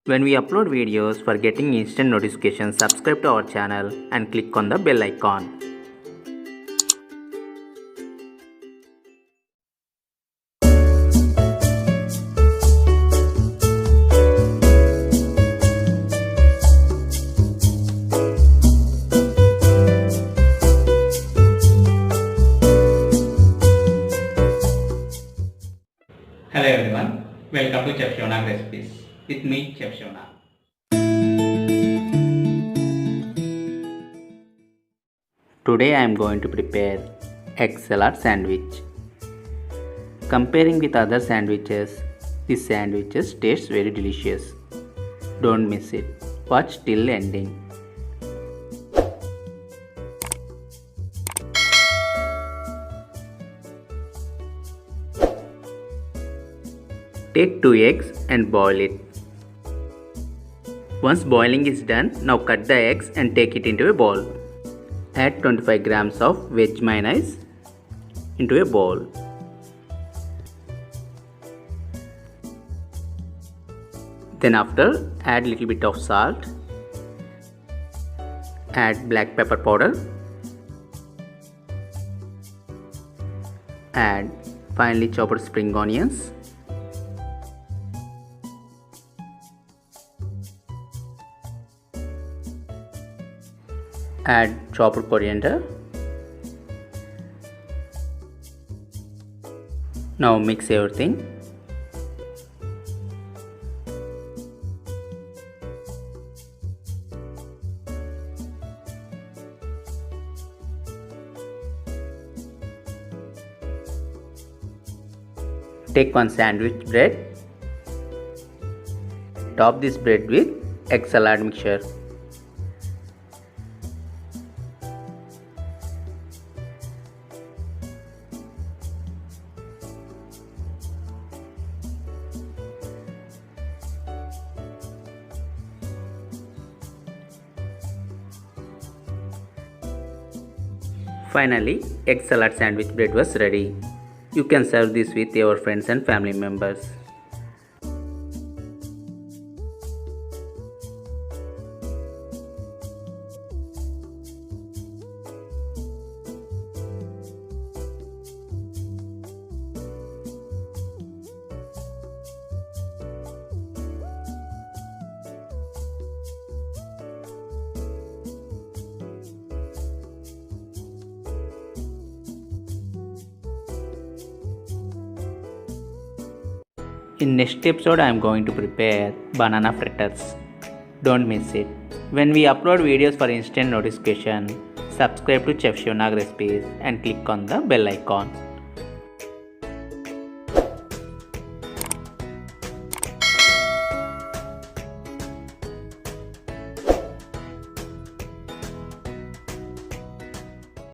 When we upload videos, for getting instant notifications, subscribe to our channel and click on the bell icon. Hello everyone, welcome to Siva Nag recipes with me, Siva Nag. Today I am going to prepare egg salad sandwich. Comparing with other sandwiches, this sandwiches tastes very delicious. Don't miss it. Watch till ending. Take 2 eggs and boil it. Once boiling is done, now cut the eggs and take it into a bowl. Add 25 grams of veg mayonnaise into a bowl. Then after, add little bit of salt. Add black pepper powder. Add finely chopped spring onions. Add chopped coriander. Now mix everything. Take one sandwich bread. Top this bread with egg salad mixture. Finally, egg salad sandwich bread was ready. You can serve this with your friends and family members. In next episode I am going to prepare banana fritters. Don't miss it. When we upload videos for instant notification, subscribe to Siva Nag recipes and click on the bell icon.